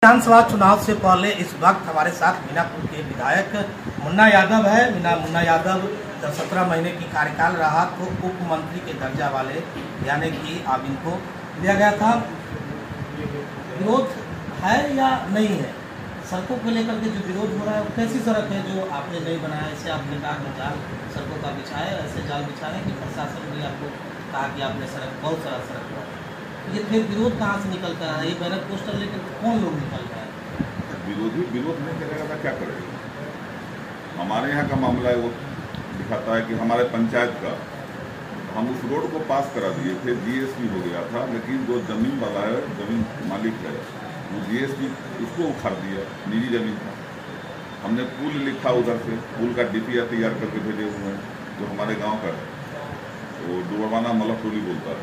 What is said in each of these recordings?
विधानसभा चुनाव से पहले इस वक्त हमारे साथ मीनापुर के विधायक मुन्ना यादव है। मुन्ना यादव जब 17 महीने की कार्यकाल रहा तो उप मंत्री के दर्जा वाले यानी कि अब इनको दिया गया था। विरोध है या नहीं है? सड़कों को लेकर के जो विरोध हो रहा है, कैसी सड़क है जो आपने नहीं बनाया? इसे आपने कहा जाल सड़कों का बिछाया, ऐसे जाल बिछाने की प्रशासन भी आपको कहा कि आपने सड़क बहुत सारा सड़क हुआ, ये फिर विरोध कहाँ से निकल कर है? ये बैनर पोस्टर लेकर कौन लोग निकल रहे हैं? विरोधी विरोध नहीं करेगा तो क्या करेगा? हमारे यहाँ का मामला है वो दिखाता है कि हमारे पंचायत का हम उस रोड को पास करा दिए थे, जीएसटी हो गया था, लेकिन जो जमीन वाला है, जमीन मालिक है, वो जीएसटी उसको उखाड़ दिया, निजी जमीन था। हमने पुल लिखा उधर से, पुल का डीपीआर तैयार करके भेजे हुए हैं जो हमारे गाँव का है, वो डुबरवाना मलक टोली बोलता है।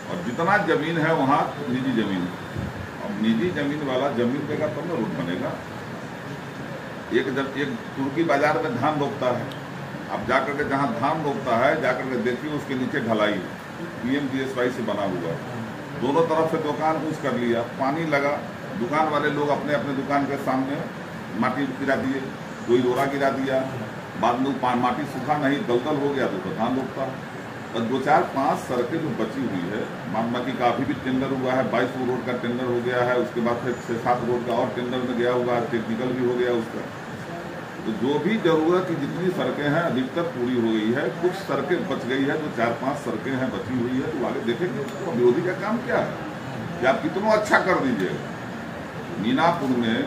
और जितना जमीन है वहाँ निजी जमीन है। अब निजी जमीन वाला जमीन देगा तब ना रोड बनेगा। एक तुर्की बाजार में धान रोकता है, अब जाकर के जहाँ धान रोकता है जाकर के देखिए उसके नीचे ढलाई PMGSY से बना हुआ है। दोनों तरफ से दुकान ऊँच कर लिया, पानी लगा, दुकान वाले लोग अपने अपने दुकान के सामने माटी गिरा दिए, कोई रोड़ा गिरा दिया, बाद में माटी सूखा नहीं दलदल हो गया तो धान रोकता है। और 2-4-5 सड़कें जो बची हुई है, मानवा की काफ़ी भी टेंडर हुआ है, 22 रोड का टेंडर हो गया है, उसके बाद फिर 6-7 रोड का और टेंडर में गया हुआ है, टेक्निकल भी हो गया उसका। तो जो भी जरूरत की जितनी सड़कें हैं अधिकतर पूरी हो गई है। कुछ सड़कें बच गई है, जो 4-5 सड़कें हैं बची हुई है, तो आगे देखेंगे तो विरोधी का काम क्या है कि आप कितना अच्छा कर दीजिएगा। मीनापुर में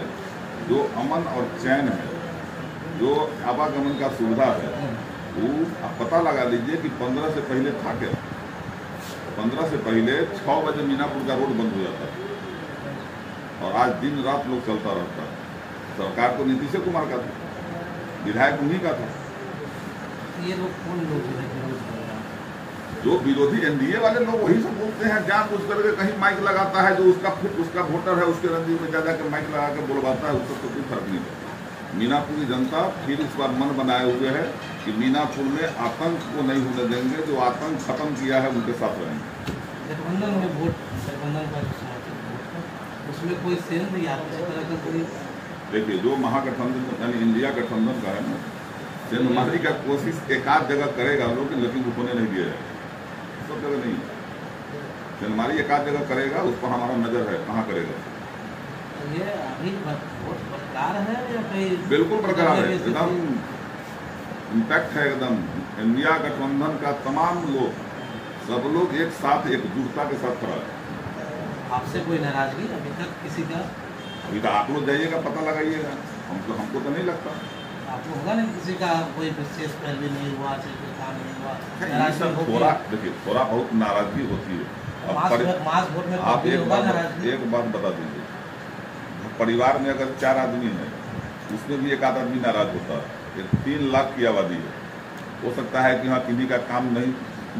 जो अमन और चैन है, जो आवागमन का सुविधा है, वो आप पता लगा लीजिए कि 15 से पहले था क्या? 15 से पहले 6 बजे मीनापुर का रोड बंद हो जाता है और आज दिन रात लोग चलता रहता है। सरकार तो नीतीश कुमार का था, विधायक उन्हीं का था। ये लोग कौन लोग हैं जो विरोधी एनडीए वाले लोग वही सब बोलते हैं, जानबूझ करके कहीं माइक लगाता है, जो उसका वोटर है उसके रंजी में जा के माइक लगा के बुलवाता है, उसको तो कोई फर्क नहीं पड़ता। मीनापुर की जनता फिर इस बार मन बनाए हुए है कि मीनापुर में आतंक को नहीं होने देंगे, जो आतंक खत्म किया है उनके साथ रहेंगे। गठबंधन में वोट, गठबंधन का उसमें कोई सेल नहीं आता इस तरह का कोई। देखिए जो महागठबंधन यानी इंडिया गठबंधन का है ना, सेंधमारी का कोशिश एक आध जगह करेगा लोग, लेकिन वो होने नहीं दिया जाएगा, सब जगह नहीं। सेंधमारी एक आध जगह करेगा, उस पर हमारा नजर है, कहाँ करेगा। ये अभी वोट बरकरार है या कहीं? बिल्कुल बरकरार है, एकदम इम्पैक्ट है एकदम। इंडिया गठबंधन का तमाम लोग, सब लोग एक साथ एकजुटता के साथ खड़ा है। आपसे कोई नाराजगी अभी तक किसी का? अभी तो आप लोग जाइएगा, पता लगाइएगा, हमको तो नहीं लगता। आपको होगा नहीं किसी का कोई विशेष पहले नहीं हुआ, कोई काम नहीं हुआ? थोड़ा देखिए, थोड़ा बहुत नाराजगी होती है। आप एक बात बता दीजिए, परिवार में अगर 4 आदमी है, उसमें भी एक आध आदमी नाराज होता है। 3 लाख की आबादी है, हो सकता है कि हाँ किसी का काम नहीं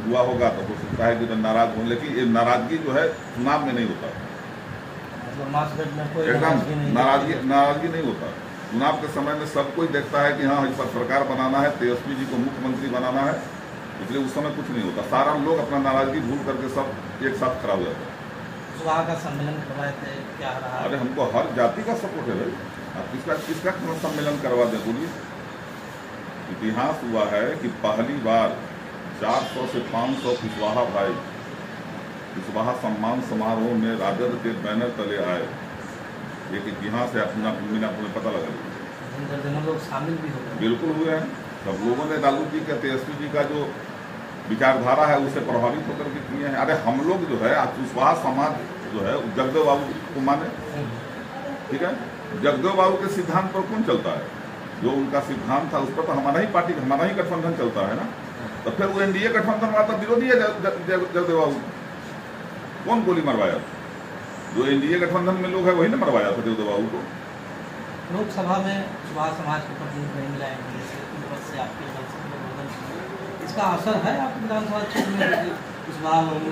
हुआ होगा तो हो सकता है कि तो नाराज हो, लेकिन ये नाराजगी जो है चुनाव में नहीं होता। एकदम नाराजगी नहीं होता। चुनाव के समय में सब कोई देखता है कि हाँ इस पर सरकार बनाना है, तेजस्वी जी को मुख्यमंत्री बनाना है, इसलिए उस समय कुछ नहीं होता। सारा लोग अपना नाराजगी भूल करके सब एक साथ खड़ा हो जाता है। सुबह का सम्मेलन करवाए थे, क्या रहा? अरे हमको हर जाति का सपोर्ट है भाई, आप किसका सम्मेलन करवा दें बोलिए। इतिहास हुआ है कि पहली बार 400 से 500 कुशवाहा भाई कुशवाहा सम्मान समारोह में राजद के बैनर तले आए। एक इतिहास है, अपना मीनापुर में पता लगा। लोग शामिल भी हो गए, बिल्कुल हुए हैं। सब लोगों ने लालू जी का, तेजस्वी जी का जो विचारधारा है उससे प्रभावित होकर के किए हैं। अरे हम लोग जो है कुशवाहा समाज जो है जगदेव बाबू को माने, ठीक है, जगदेव बाबू के सिद्धांत पर कौन चलता है? जो उनका सिद्धांत था उस पर तो हमारा ही पार्टी, हमारा ही गठबंधन चलता है ना। तो फिर वो एनडीए गठबंधन वाला विरोधी है जगदेव बाबू। कौन गोली मरवाया? जो एनडीए गठबंधन में लोग है वही ने मरवाया था जगदेव बाबू को। लोकसभा में सुभाष समाज को प्रतिनिधि नहीं मिला से आपके इसका असर है आप विधानसभा क्षेत्र में?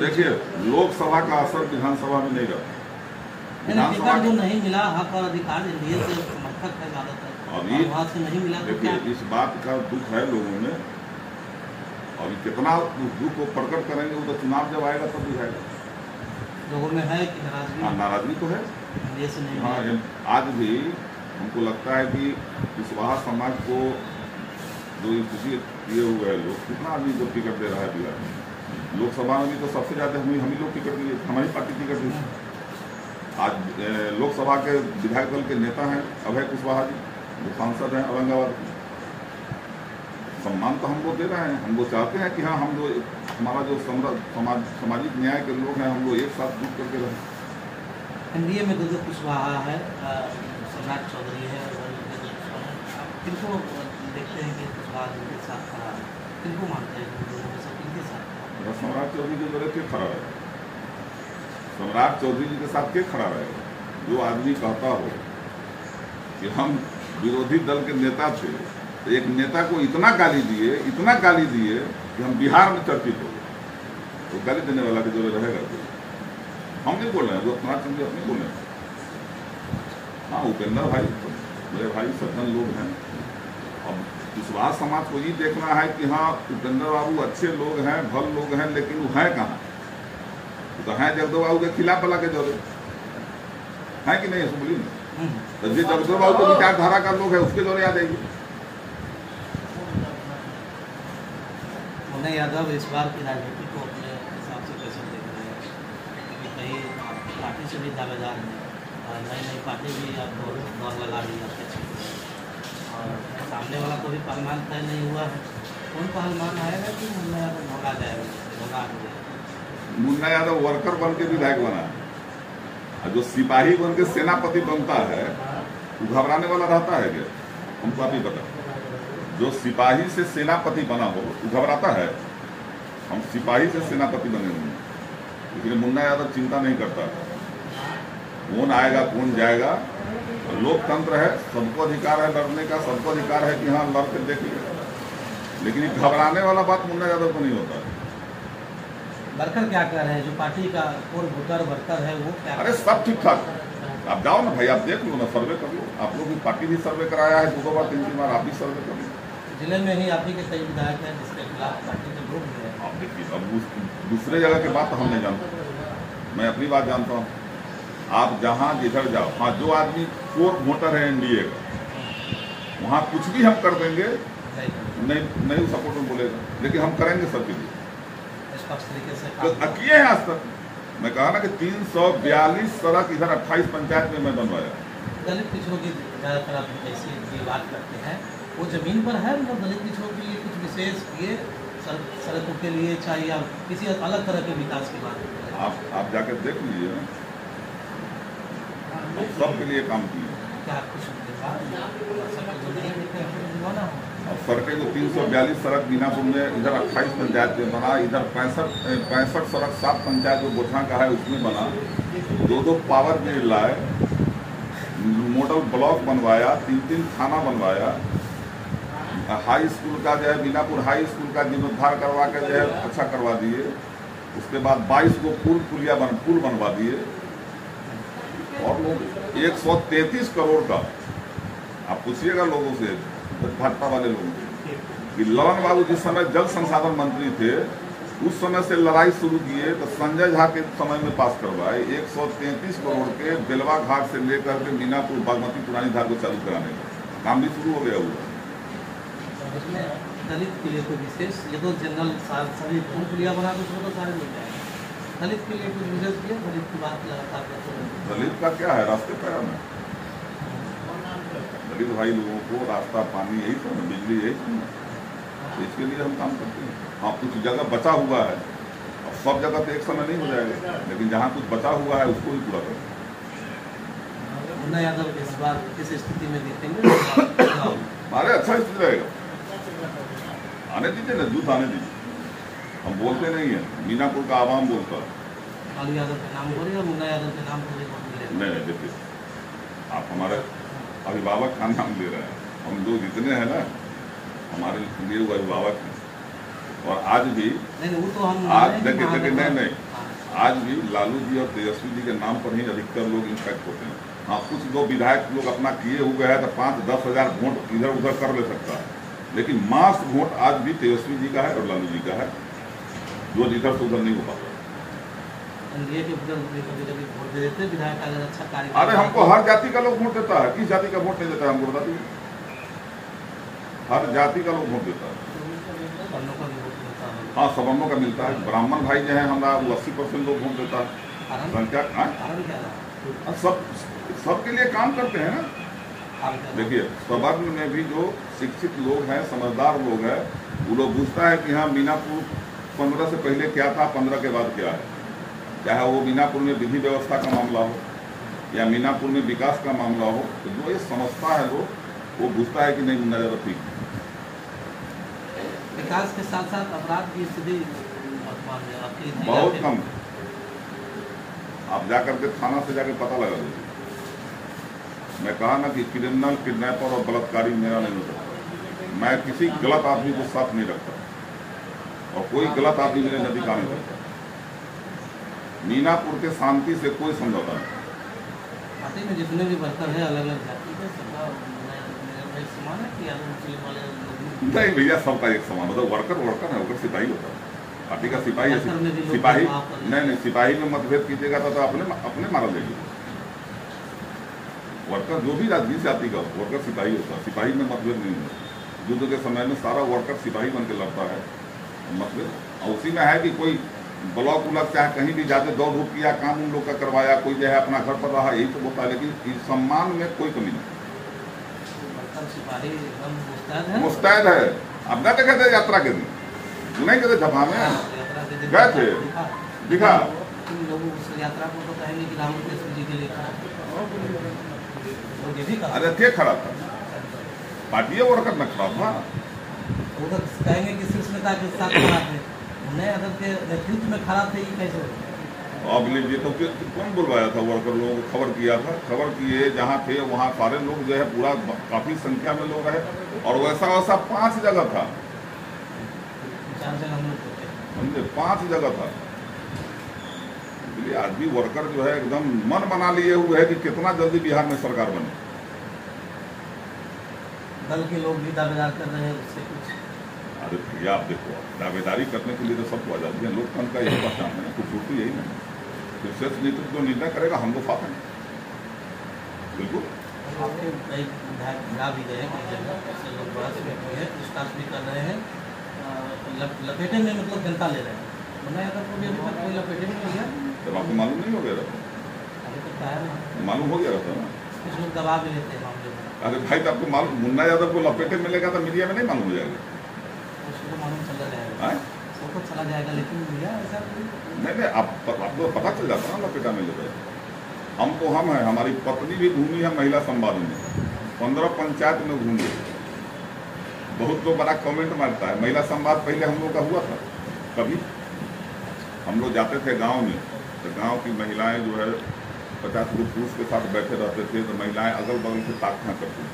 देखिए लोकसभा का असर विधानसभा में नहीं रहा। टिकट जो नहीं मिला, हक और अधिकार एनडीए से समर्थक है ज्यादातर, अभी वहाँ से नहीं मिला। देखिए इस बात का दुख है लोगों में, अभी कितना उस दुख को प्रकट करेंगे वो तो चुनाव जब आएगा तब बुझाएगा। लोगों में है कि नाराजगी? नाराजगी तो है। एनडीए से नहीं हाँ, मिला। आज भी हमको लगता है कि कुशवाहा समाज को जो स्थिति दिए हुए है लोग, कितना आदमी को टिकट दे रहा है बिहार में। लोकसभा में भी तो सबसे ज़्यादा हम ही लोग टिकट दिए, हमारी पार्टी टिकट दी। आज लोकसभा के विधायक दल के नेता हैं अभय कुशवाहा जी, जो सांसद हैं औरंगाबाद के। सम्मान तो हम लोग दे रहे हैं, हम लोग चाहते हैं कि हाँ, हम लोग हमारा जो सामाजिक न्याय के लोग हैं, हम लोग एक साथ जुट करके रहें। एनडीए में दो कुशवाहा है, सम्राट चौधरी है, किनको देखते हैं कि कुशवाहा जी के साथ खड़ा है, किनको मानते हैं दोनों में से किनके साथ? सम्राट चौधरी के जरूरत के खड़ा है, सम्राट चौधरी जी के साथ के खड़ा रहेगा? जो आदमी कहता हो कि हम विरोधी दल के नेता थे, तो एक नेता को इतना गाली दिए कि हम बिहार में चर्चित हो गए, तो गाली देने वाला के जरूरत रहेगा कोई? हम नहीं बोल रहे हैं, वो सम्राट चौधरी अपने बोल रहे हैं। हाँ, उपेंद्र भाई मेरे भाई सज्जन लोग हैं। अब कुशवाहा समाज को ये देखना है कि हाँ, उपेंद्र बाबू अच्छे लोग हैं, भल लोग हैं, लेकिन वो है कहाँ? तो हैं जगदो बाबू के खिलाफ वाला के जरूरत है कि नहीं? बोलिए ना, तो जो जगदो बाबू को विचारधारा का लोग है उसके जरूरत याद आएगी। मुन्ना यादव इस बार की राजनीति को अपने हिसाब से कैसे देख रहे हैं? क्योंकि कई पार्टी से भी दावेदार हैं, नई पार्टी भी अब दौर लगा रही है आपके क्षेत्र में, और सामने वाला को भी पहलवान तय नहीं हुआ है। कौन पहलवान आएगा कि मुन्ना यादव भगा जाएगा? मुन्ना यादव वर्कर बन के विधायक बना है, और जो सिपाही बन के सेनापति बनता है वो घबराने वाला रहता है क्या? हमको आप ही बता। जो सिपाही से सेनापति बना हो वो घबराता है? हम सिपाही से सेनापति बने हुए, इसलिए मुन्ना यादव चिंता नहीं करता कौन आएगा कौन जाएगा। लोकतंत्र है, सबको अधिकार है लड़ने का, सबको अधिकार है कि हाँ लड़ के देख लिया, लेकिन ये घबराने वाला बात मुन्ना यादव को नहीं होता है। वर्कर क्या कर रहे हैं? जो पार्टी का कोर वोटर वर्कर है वो क्या? अरे सब ठीक ठाक, आप जाओ ना भाई, आप देख लो ना, सर्वे कर लो। आप लोग की पार्टी भी सर्वे कराया है 2 बार 3 बार, आप भी सर्वे कर लो। जिले में ही आप ही के कई विधायक हैं जिसके खिलाफ पार्टी के लोग हैं। आप देखिए, अब दूसरे जगह की बात तो हम नहीं जानते, मैं अपनी बात जानता हूँ। आप जहाँ जिधर जाओ, हाँ, जो आदमी कोर वोटर है एनडीए का, वहाँ कुछ भी हम कर देंगे, नहीं सपोर्ट में बोलेगा, लेकिन हम करेंगे सबके लिए तरीके से तो किए हैं आज तक। मैं कहा ना कि 342 सड़क इधर 28 पंचायत में मैं बनवाया। दलित पिछड़ों की ज़्यादातर आप ऐसी ये बात करते हैं, वो जमीन पर है, मतलब दलित पिछड़ों के लिए कुछ विशेष किए सड़कों के लिए, चाहे या किसी अलग तरह के विकास की बात? आप जाकर देख लीजिए ना, सबके लिए काम किए। क्या कुछ अब सड़कें जो 342 सड़क मीनापुर में इधर 28 पंचायत में बना, इधर 65 सड़क 7 पंचायत जो गोठा का है उसमें बना, 2 पावर ग्रिड लाए, मॉडल ब्लॉक बनवाया, 3 थाना बनवाया, हाई स्कूल का जो है मीनापुर हाई स्कूल का जीर्णोद्धार करवा के जो है अच्छा करवा दिए। उसके बाद 22 को पुल बनवा दिए, और लोग 133 करोड़ का, आप पूछिएगा लोगों से, भाजपा वाले लोगों से, कि ललन बाबू जिस समय जल संसाधन मंत्री थे उस समय से लड़ाई शुरू किए तो संजय झा के समय में पास करवाए 133 करोड़ के बेलवा घाट से लेकर के मीनापुर बागमती पुरानी धार को चालू कराने का काम भी शुरू हो गया हुआ। उसमें दलित के लिए कोई विशेष, ये तो जनरल सभी पुल पुलिया बना तो उसमें तो सारे मिल जाएंगे, दलित के लिए कुछ विशेष किया? दलित की बात लगातार करते हैं। दलित का क्या है, रास्ते पे है ना, दलित भाई लोगों को रास्ता पानी यही सब, बिजली यही सब, तो इसके लिए हम काम करते हैं। हाँ, कुछ जगह बचा हुआ है, अब सब जगह तो एक समय नहीं हो जाएगा, लेकिन जहाँ कुछ बचा हुआ है उसको भी पूरा करें। मुन्ना यादव इस बार किस स्थिति में दिखेंगे? हमारे अच्छा स्थिति रहेगा, आने दीजिए ना, जूथ आने दीजिए, हम बोलते नहीं है, मीनापुर का आवाम बोलता है। लालू यादव के नाम बोलिए और मुन्ना यादव के नाम बोलिए? नहीं, देखिए आप हमारे अभिभावक का नाम ले रहे हैं, हम लोग जितने हैं ना हमारे लिए वो अभिभावक हैं, और आज भी नहीं, वो तो हम आज देखिए नहीं, आज भी लालू जी और तेजस्वी जी के नाम पर ही अधिकतर लोग इन्फेक्ट होते हैं। हाँ, कुछ जो विधायक लोग अपना किए हुए हैं तो 5-10 हज़ार वोट इधर उधर कर ले सकता है, लेकिन मास वोट आज भी तेजस्वी जी का है और लालू जी का है, जो इधर से उधर नहीं हो पाता। एनडीए के कभी कभी वोट दे देते विधायक अगर अच्छा कार्य। अरे हमको हर जाति का लोग वोट देता है, किस जाति का वोट नहीं देता है हमको बता दीजिए। हर जाति का लोग वोट देता है। सवर्णों का भी वोट मिलता है। हाँ, सवर्णों का मिलता है। ब्राह्मण भाई जो है हमारा वो 80% लोग वोट देता है। संख्या कारण क्या है? सबके लिए काम करते हैं ना। देखिए, सवर्ण में भी जो शिक्षित लोग हैं, समझदार लोग हैं, वो लोग पूछता है कि हाँ मीनापुर 15 से पहले क्या था, 15 के बाद क्या है। चाहे वो मीनापुर में विधि व्यवस्था का मामला हो या मीनापुर में विकास का मामला हो, तो जो ये समझता है लोग, वो पूछता है कि नहीं मुन्ना यादव ठीक। विकास के साथ साथ अपराध की स्थिति बहुत कम। आप जाकर के थाना से जाकर पता लगा लीजिए। मैं कहा ना कि क्रिमिनल, किडनैपर और बलात्कारी मेरा नहीं हो सकता। मैं किसी गलत आदमी को साथ नहीं रखता और कोई गलत आदमी मेरे नजदीक आने नहीं करता। मीनापुर के शांति से कोई समझौता नहीं। पार्टी में जितने भी वर्कर हैं अलग अलग जाति के, सबका एक समान है कि मुस्लिम वाले नहीं भैया, सबका एक समान। मतलब वर्कर वर्कर है, वर्कर सिपाही होता है। पार्टी का सिपाही है। सिपाही नहीं, सिपाही में मतभेद कीजिएगा तो अपने मारा जाएगी। वर्कर जो भी राजनीति जाति का वर्कर सिपाही होता है, सिपाही में मतभेद नहीं होता। युद्ध के समय में सारा वर्कर सिपाही बन के लड़ता है मतभेद। और उसी में है कि कोई ब्लॉक उलॉक चाहे कहीं भी जाते दौड़ धूप किया, काम उन लोग का करवाया, कोई जो है अपना घर पर रहा, यही सब होता है। लेकिन इस सम्मान में कोई कमी नहीं। मुस्तैद है। अब न देखे थे यात्रा के दिन, नहीं कहते झपा में गए थे, दिखा लोग उस यात्रा को तो कहेंगे कि राम जी के लिए। अरे क्या खड़ा था? पार्टी वर्कर न खड़ा था। वो तो कहेंगे कि शीर्षता के साथ खड़ा थे, मुन्ना यादव के नेतृत्व में खड़ा थे, ये कैसे हो? अब लीजिए तो कौन बुलवाया था वर्कर लोगों को? खबर किया था। खबर किए जहाँ थे वहाँ सारे लोग जो है पूरा काफी संख्या में लोग रहे और वैसा वैसा 5 जगह था। 4 जगह हम लोग समझे, 5 जगह था। इसलिए आज भी वर्कर जो है एकदम मन बना लिए हुए है कि कितना जल्दी बिहार में सरकार बने। दल के लोग भी दावेदार कर रहे हैं उससे कुछ। अरे भैया आप देखो, दावेदारी करने के लिए तो सबको आजादी है। लोकतंत्र का यही पहचान है, खूबसूरती यही नहीं। शीर्ष नेतृत्व जो निर्णय करेगा हमको साथ है बिल्कुल। आपके कई विधायक भिड़ा भी गए, कई जगह ऐसे लोग बहस में हुए हैं, पूछताछ भी कर रहे हैं, लपेटे में मतलब जनता ले रहे हैं। मुन्ना यादव को भी अभी तक कोई लपेटे में नहीं गया। जब आपको मालूम नहीं हो गया रहता? अभी तक है ना, मालूम हो गया रहता ना। कुछ लोग दबा भी लेते हैं मामले में। अरे भाई, तो आपको मालूम मुन्ना यादव को लपेटे मिलेगा तो मीडिया में नहीं मालूम हो जाएगा? उसको मालूम चला जाएगा, सबको चला जाएगा, लेकिन भैया ऐसा नहीं, आपको पता चल जाता ना लपेटा में लेते। हम तो हम हैं, हमारी पत्नी भी घूमी है महिला संवाद में, 15 पंचायत में घूमी। बहुत लोग बड़ा कमेंट मारता है। महिला संवाद पहले हम लोग का हुआ था। कभी हम लोग जाते थे गांव में, तो गांव की महिलाएं जो है 50 लोग पुरुष के साथ बैठे रहते थे, तो महिलाएं अगल बगल से ताकना करती थी,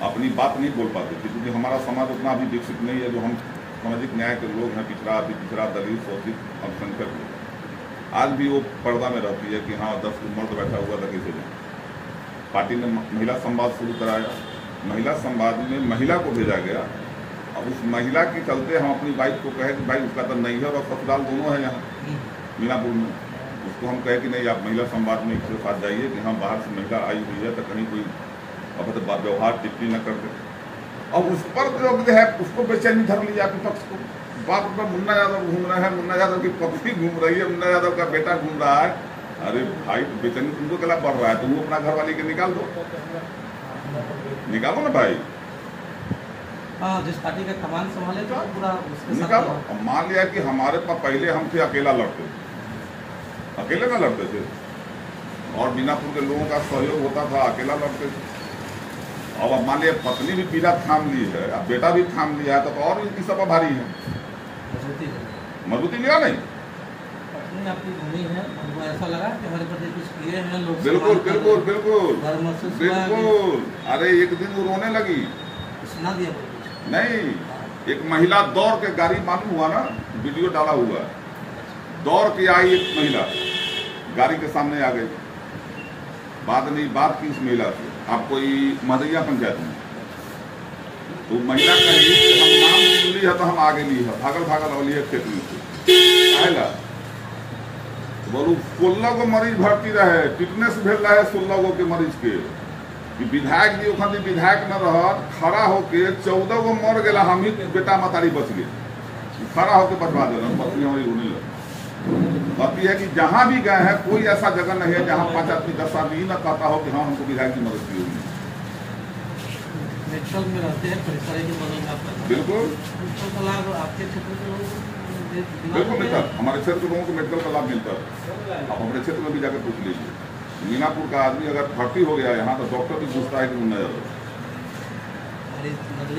अपनी बात नहीं बोल पाती थी, क्योंकि हमारा समाज उतना अभी विकसित नहीं है। जो हम सामाजिक न्याय के लोग हैं, पिछड़ा अति पिछड़ा, दलित, शोषित, अल्पसंख्यक लोग, आज भी वो पर्दा में रहती है कि हाँ 10 मर्द बैठा हुआ था, कैसे जाए। पार्टी ने महिला संवाद शुरू कराया। महिला संवाद में महिला को भेजा गया। अब उस महिला के चलते हम अपनी वाइफ को कहे कि भाई उसका तो नैहर और ससुराल दोनों है यहाँ मीनापुर में। उसको हम कहे कि नहीं, आप महिला संवाद में इसके साथ जाइए कि हाँ बाहर से महिला आई हुई है, तो कहीं कोई अब व्यवहार टिप्पणी न कर दे। और उस पर जो है उसको बेचैनी धर लिया विपक्ष को। बाप पर मुन्ना यादव घूम रहे हैं, मुन्ना यादव की पत्नी घूम रही है, मुन्ना यादव का बेटा घूम रहा है। अरे भाई, बेचैनी तुमको क्या बढ़ रहा है? तुम अपना घर वाली के निकाल दो, निकालो ना भाई। हाँ, जिस पार्टी का कमान संभाले तो पूरा निकालो। अब मान लिया कि हमारे पास पहले हम थे अकेला लड़ते, अकेले में लड़ते थे और मीनापुर के लोगों का सहयोग होता था, अकेला लड़ते थे। अब मान लिया पत्नी भी पीला थाम ली है, अब बेटा भी थाम लिया है, तो और इनकी सब भारी है। मजबूती लिया नहीं, पत्नी आपकी घूमी है, उनको ऐसा लगा कि हमारे प्रति कुछ किए हैं लोग। बिल्कुल बिल्कुल बिल्कुल बिल्कुल। अरे एक दिन वो रोने लगी, सुना दिया नहीं, एक महिला दौड़ के गाड़ी, मालूम हुआ ना, वीडियो डाला हुआ, दौड़ के आई एक महिला, गाड़ी के सामने आ गई, बात की उस महिला से, आप कोई मधैया पंचायत में, तो महिला कही कि हम नाम सुन ली है तो हम आगे ली है, भागल भागल वाली है खेत में से, बोलू 16 गो मरीज भर्ती रहे, टिटनेस भेल रहे 16 गो के मरीज के, कि विधायक जी ओखन विधायक न रहत, खड़ा होके 14 गो मर गया, हम ही बेटा मतारी बच गए, खड़ा होके बचवा दिल। पत्नी हमारी रोने लगी। बात यह है कि जहाँ भी गए हैं कोई ऐसा जगह नहीं है जहाँ 5 आदमी 10 आदमी न कहता हो कि हाँ हमको विधायक की मदद की होगी। मेडिकल में रहते हैं, परिसर के बगल में आपका बिल्कुल मेडिकल का लाभ आपके क्षेत्र के लोगों को बिल्कुल मिलता है, हमारे क्षेत्र के लोगों को मेडिकल का लाभ मिलता है। आप हमारे क्षेत्र में भी जाकर पूछ लीजिए, मीनापुर का आदमी अगर भर्ती हो गया यहाँ तो डॉक्टर भी पूछता है कि मुन्ना यादव,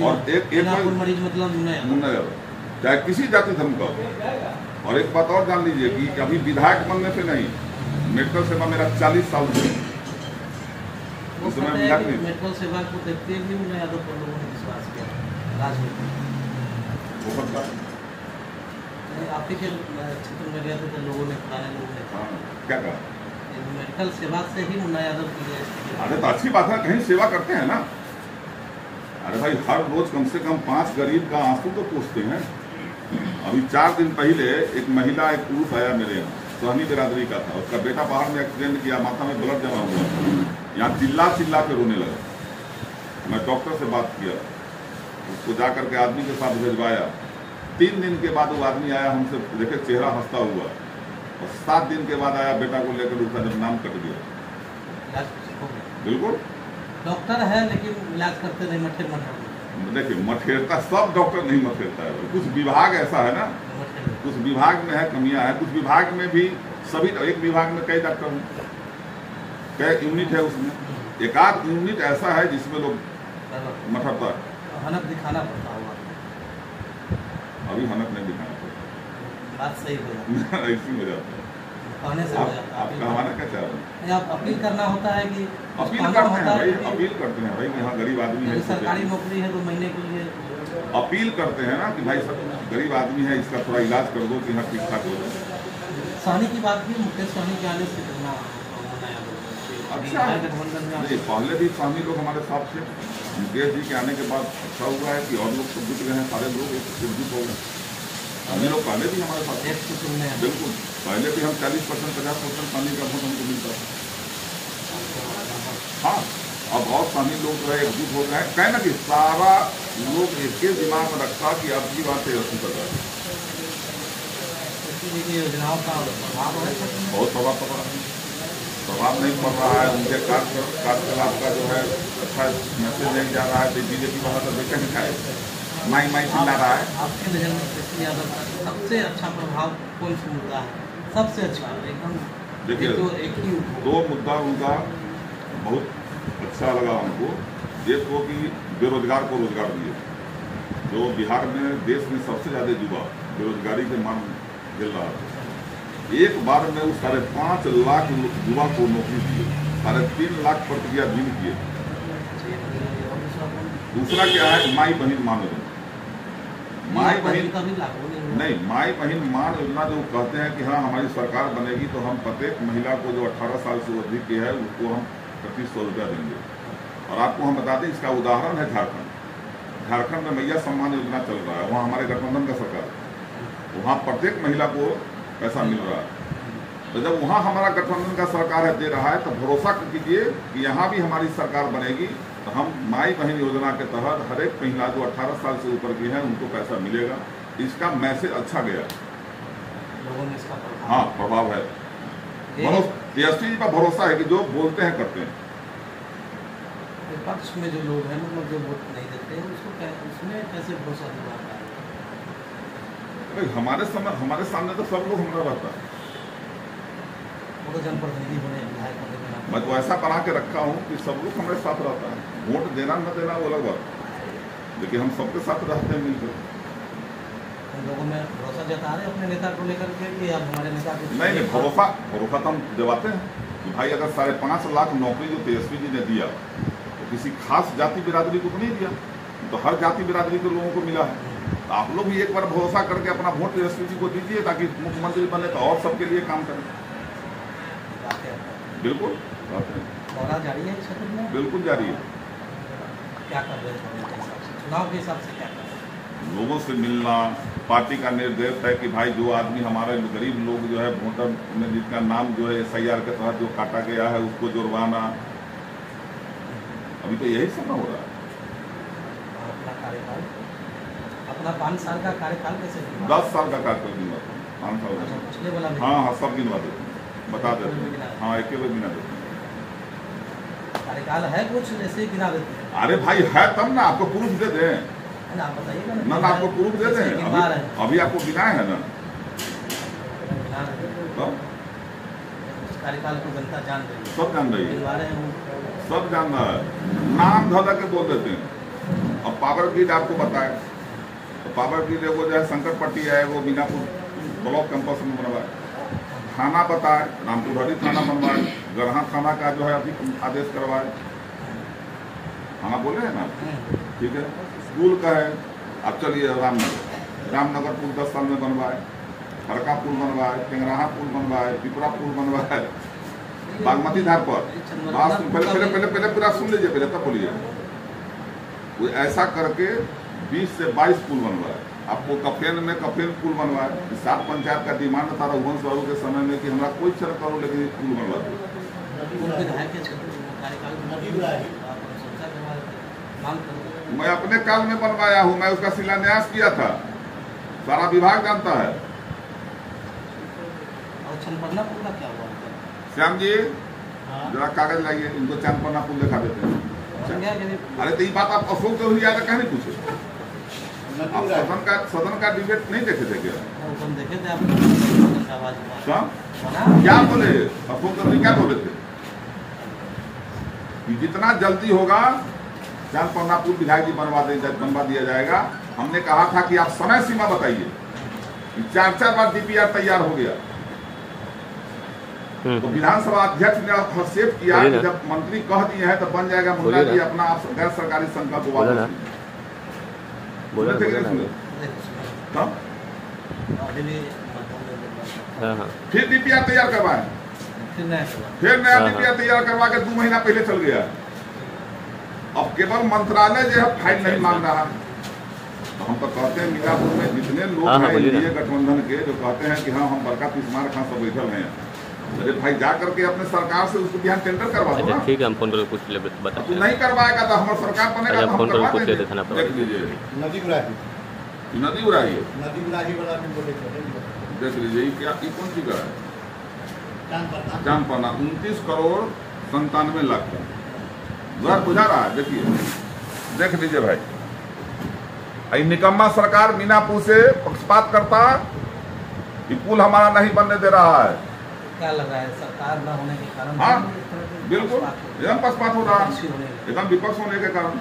और एक मरीज मतलब मुन्ना यादव चाहे किसी जाति धर्म का हो। और एक बात और जान लीजिए कि अभी विधायक बनने से नहीं, मेडिकल सेवा मेरा 40 साल से मेडिकल सेवा को देखते हुए मुन्ना यादव पर लोगों ने विश्वास किया राजनीति हो सकता है। आप ही के क्षेत्र में गए थे तो लोगों ने, पुराने लोगों ने क्या कहा, मेडिकल सेवा से ही मुन्ना यादव की। अरे तो अच्छी बात है, कहीं सेवा करते हैं ना। अरे भाई हर रोज कम से कम 5 गरीब का आंसू तो पूछते हैं। अभी 4 दिन पहले एक महिला एक पुरुष आया मेरे यहाँ, सोहनी बिरादरी का था, उसका बेटा बाहर में एक्सीडेंट किया, माथा में ब्लड जमा हुआ, यहाँ चिल्ला चिल्ला के रोने लगा। मैं डॉक्टर से बात किया, उसको जा करके आदमी के साथ भिजवाया। 3 दिन के बाद वो आदमी आया, हमसे देखे चेहरा हंसता हुआ, और 7 दिन के बाद आया बेटा को लेकर, उसका जब नाम कट गया। बिल्कुल डॉक्टर है लेकिन इलाज करते नहीं, मठेर देखिए मठेरता सब डॉक्टर नहीं मठेरता है, कुछ विभाग ऐसा है ना, कुछ विभाग में है कमियां है, कुछ विभाग में भी सभी, एक विभाग में कई डॉक्टर हैं, कई यूनिट है, उसमें एक आध यूनिट ऐसा है जिसमें लोग मठरता है। हनक दिखाना पड़ता होगा, अभी हनक नहीं दिखाना पड़ता, बात सही हो जाती है ऐसी हो जाता है। कहने से आप कहवाना क्या चाह रहे हैं? आप अपील करना होता है कि अपील करते हैं भाई, अपील करते हैं भाई कि हाँ गरीब आदमी है, सरकारी नौकरी है तो महीने के लिए अपील करते हैं ना कि भाई सब गरीब आदमी है, इसका थोड़ा इलाज कर दो कि हाँ ठीक ठाक हो जाए। सहनी की बात भी, मुकेश सहनी के आने से कितना अच्छा नहीं, पहले भी सहनी लोग हमारे साथ थे, मुकेश जी के आने के बाद अच्छा हुआ है कि और लोग सब जुट गए हैं, सारे लोग एकजुट हो गए। हम लोग पहले भी हमारे साथ बिल्कुल, पहले भी हम 40% 50% पानी का वोट हमको मिलता था। हाँ अब और शामिल लोग जो है एकजुट हो गए हैं, कहें ना कि सारा लोग एक ही दिमाग में रखता कि अब की बात है 80 सरकार योजनाओं का प्रभाव है, बहुत प्रभाव पड़ रहा है। प्रभाव नहीं पड़ रहा है, उनके कार्यकलाप का जो है अच्छा मैसेज नहीं जा रहा है। बीजेपी वहाँ तो देखे नहीं खाए, माई चिल्ला रहा है। आपके नजर में तेजस्वी यादव का सबसे अच्छा प्रभाव कौन सा मुद्दा है, सबसे अच्छा एकदम? देखिए एक ही 2 मुद्दा उनका बहुत अच्छा लगा हमको। एक वो कि बेरोजगार को रोजगार दिए, जो बिहार में देश में सबसे ज़्यादा युवा बेरोजगारी के मान झेल रहा था। एक बार में उस 5.5 लाख युवा को नौकरी दिए, 3.5 लाख प्रतिक्रिया दिन किए। दूसरा क्या है, माई बहन मान योजना। माई बहन का भी नहीं, माई बहन मान योजना जो कहते हैं कि हाँ हमारी सरकार बनेगी तो हम प्रत्येक महिला को जो 18 साल से अधिक की है उसको हम 3,500 रुपया देंगे। और आपको हम बता दें, इसका उदाहरण है झारखंड में मैया सम्मान योजना चल रहा है, वहाँ हमारे गठबंधन का सरकार, वहाँ प्रत्येक महिला को पैसा मिल रहा है। तो जब वहाँ हमारा गठबंधन का सरकार है दे रहा है, तो भरोसा कीजिए कि यहाँ भी हमारी सरकार बनेगी तो हम माई बहन योजना के तहत हर एक महिला जो 18 साल से ऊपर की है उनको पैसा मिलेगा। इसका मैसेज अच्छा गया, लोगों में इसका हाँ प्रभाव है। तेजस्वी जी का भरोसा है कि जो बोलते हैं करते हैं। विपक्ष में जो लोग हैं, मतलब जो वोट नहीं देते हैं, उसको उसमें कैसे भरोसा दिलाता है? हमारे सामने तो सब लोग हमारा रहता है। वो तो जनप्रतिनिधि बने, विधायक बने, मैं तो ऐसा बना के रखा हूँ कि सब लोग हमारे साथ रहता है। वोट देना न देना वो अलग बात, लेकिन हम सबके साथ रहते हैं मिलकर। उन लोगों में भरोसा जता रहे अपने नेता को लेकर के कि अब हमारे नेता को नहीं भरोसा तो हम दिवाते हैं कि भाई अगर 5.5 लाख नौकरी जो तेजस्वी जी ने दिया तो किसी खास जाति बिरादरी को तो नहीं दिया, तो हर जाति बिरादरी के लोगों को मिला है। तो आप लोग भी एक बार भरोसा करके अपना वोट तेजस्वी जी को दीजिए ताकि मुख्यमंत्री बने तो और सबके लिए काम करें। बिल्कुल जारी है क्षेत्र में, बिल्कुल जारी है। क्या कर रहे हैं चुनाव के हिसाब से, क्या कर रहे हैं? लोगों से मिलना, पार्टी का निर्देश है कि भाई जो आदमी हमारे गरीब लोग जो है वोटर में जिसका नाम जो है SIR के तहत जो काटा गया है उसको जुर्माना, अभी तो यही सब हो रहा है। अपना कार्यकाल, अपना 5 साल का कार्यकाल कैसे 10 साल का कार्यकाल गिनवा, 5 साल का। पिछले वाला में हाँ सब गिनवा देते हैं, बता देते हैं। हाँ एक बार गिना देते हैं। कार्यकाल है कुछ ऐसे गिना देते हैं। अरे भाई है तब ना, आपको प्रूफ दे दें ना, आप बताइएगा ना, आपको प्रूफ दे दें। अभी आपको गिनाए है ना, कार्यकाल को जनता जान रही है, सब जान रही है, सब जान रहा है। नाम धोला के बोल देते हैं। अब पावर ग्रिड आपको बताए, तो पावर ग्रिड वो जो है संकटपट्टी है, वो मीनापुर ब्लॉक कैंपस में बनवाए। थाना बताए, रामपुरहरी थाना बनवाए, गढ़ा थाना का जो है अभी आदेश करवाए। थाना बोले है ना, ठीक है। स्कूल का है, अब चलिए रामनगर पुल 10 साल में बनवाए, हरका पुल बनवाए, टेंगराहा पुल बनवाए, पिपरा पुल बनवाए, बागमती धार पर। पहले पूरा सुन लीजिए, पहले तब बोलिए। वो ऐसा करके 20 से 22 पुल बनवाए। आपको कफेन में कफेन पुल बनवाए। 7 पंचायत का डिमांड था रघुवंश बाबू के समय में कि हमारा कोई चल करो लेकिन पुल बनवा दो। मैं अपने काल में बनवाया हूँ, मैं उसका शिलान्यास किया था, सारा विभाग जानता है। क्या हुआ श्याम जी जरा कागज लाइए, इनको चांदपन्ना पुल दिखा देते हैं। अरे तो ये बात आप अशोक चौधरी यादव कहीं नहीं पूछे? आप सदन का डिबेट नहीं देखे थे क्या? देखे थे आप क्या बोले? अशोक चौधरी क्या बोले थे? जितना जल्दी होगा चांदपन्ना पुल विधायक जी बनवा दिया जाएगा। हमने कहा था कि आप समय सीमा बताइए। 4 बार DPR तैयार हो गया, तो विधानसभा अध्यक्ष ने हस्तक्षेप किया कि जब मंत्री कह दिए हैं तो बन जाएगा। मुल्ला जी अपना गैर सरकारी संकल्प को वापस बोले थे कि नहीं? फिर DPR तैयार करवाए, फिर नया DPR तैयार करवा के 2 महीना पहले चल गया। अब केवल मंत्रालय जो है फाइल नहीं मांग रहा। तो हम तो कहते हैं मीनापुर में जितने लोग हैं एनडीए गठबंधन के जो कहते हैं कि हाँ हम बरका तिस्मार खां सब बैठल हैं, अरे भाई जा करके अपने सरकार से उसको बिहान टेंडर करवा दो ना। ठीक है, हम फोन करके पूछ ले बता। तू नहीं करवाएगा तो हमारी सरकार बनेगा तो हम करवा देंगे। देख लीजिए नदी उड़ाही वाला भी बोले थे, देख लीजिए क्या कौन सी का है? चांदपन्ना 29 करोड़ 97 लाख का घर बुझा रहा है। देखिए देख लीजिए भाई, निकम्मा सरकार मीनापुर से पक्षपात करता, ये पुल हमारा नहीं बनने दे रहा है। क्या लग रहा है सरकार न होने के कारण? हाँ बिल्कुल एकदम पक्षपात हो रहा है, एकदम विपक्ष होने के कारण।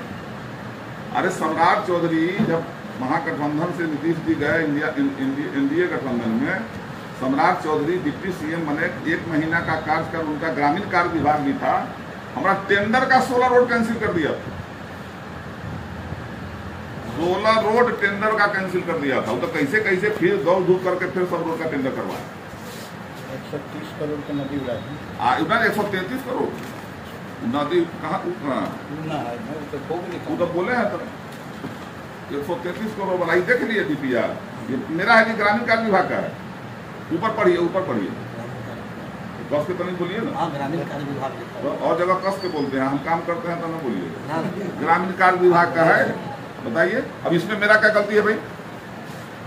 अरे सम्राट चौधरी जब महागठबंधन से नीतीश जी गए एनडीए गठबंधन में, सम्राट चौधरी डिप्टी CM बने। 1 महीना का कार्यकाल उनका ग्रामीण कार्य विभाग भी था। हमारा टेंडर का 16 रोड कैंसिल कर दिया, 16 रोड टेंडर का कैंसिल कर दिया था। तो कैसे कैसे फिर दौड़ धूप करके फिर सब रोड का टेंडर करवाया। 130 करोड़ का नदी उड़ाही, उधर 133 करोड़ नदी कहाँ तो बोले हैं तो 133 करोड़ बनाई। देख लिए DPR, ये मेरा है कि ग्रामीण कार्य विभाग का है। ऊपर पढ़िए कस के तो नहीं बोलिए ना। ग्रामीण कार्य विभाग और जगह कस के बोलते हैं, हम काम करते हैं तो ना बोलिए। ग्रामीण कार्य विभाग का है, बताइए। अब इसमें मेरा क्या गलती है भाई,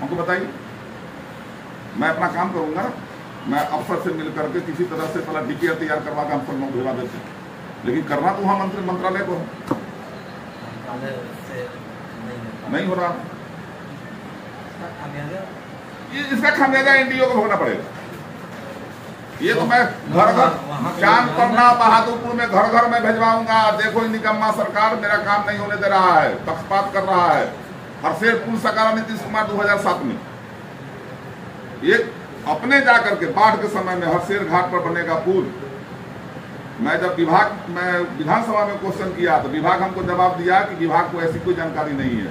हमको बताइए। मैं अपना काम करूंगा, मैं अफसर से मिल करके किसी तरह से पहला DPR तैयार करवा के हम सब लोग भिजवा देते हैं, लेकिन करना तो वहाँ मंत्रालय को नहीं हो रहा। इसका खामियाजा NDO को भोगना पड़ेगा। ये तो मैं घर चांदपन्ना बहादुरपुर में घर में भेजवाऊंगा। देखो निकम्मा सरकार मेरा काम नहीं होने दे रहा है, पक्षपात कर रहा है। हरसेर पुल सकारा नीतीश कुमार 2007 में एक अपने जाकर के बाढ़ के समय में हरसेर घाट पर बनेगा पुल। मैं जब विधानसभा में क्वेश्चन किया तो विभाग हमको जवाब दिया कि विभाग को ऐसी कोई जानकारी नहीं है।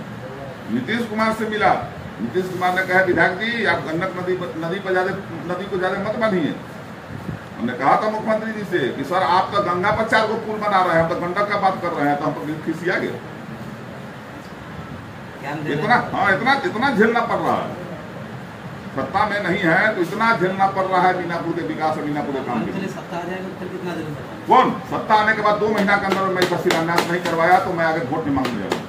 नीतीश कुमार से मिला, नीतीश कुमार ने कहा विधायक जी आप गंडक नदी को ज्यादा मत बांधिए। हमने कहा था मुख्यमंत्री जी से कि सर आप तो गंगा पर 4 पुल बना रहे हैं, हम तो गंडक का बात कर रहे हैं, तो हम तो खिसिया गए। इतना झेलना पड़ रहा है। सत्ता में नहीं है तो इतना झेलना पड़ रहा है मीनापुर के विकास और मीनापुर के काम के लिए। सत्ता आ जाएगा फिर कितना दिन में? कौन सत्ता आने के बाद 2 महीना के अंदर मैं इस शिलान्यास नहीं करवाया तो मैं आगे वोट नहीं मांगने जाऊंगा।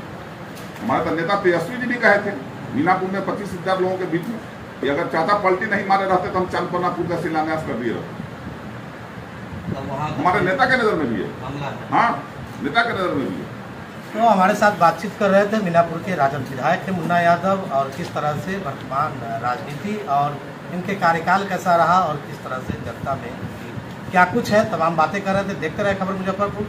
हमारे तो नेता तेजस्वी जी भी कहे थे मीनापुर में 25,000 लोगों के बीच में कि अगर चाचा पलटी नहीं मारे रहते तो हम चंदपन्नापुर का शिलान्यास कर दिए रहते। हमारे नेता के नजर में भी है, हाँ नेता के नजर में भी है। तो हमारे साथ बातचीत कर रहे थे मीनापुर के राजद विधायक थे मुन्ना यादव, और किस तरह से वर्तमान राजनीति और इनके कार्यकाल कैसा रहा और किस तरह से जनता में क्या कुछ है, तमाम बातें कर रहे थे। देखते रहे खबर मुजफ्फरपुर।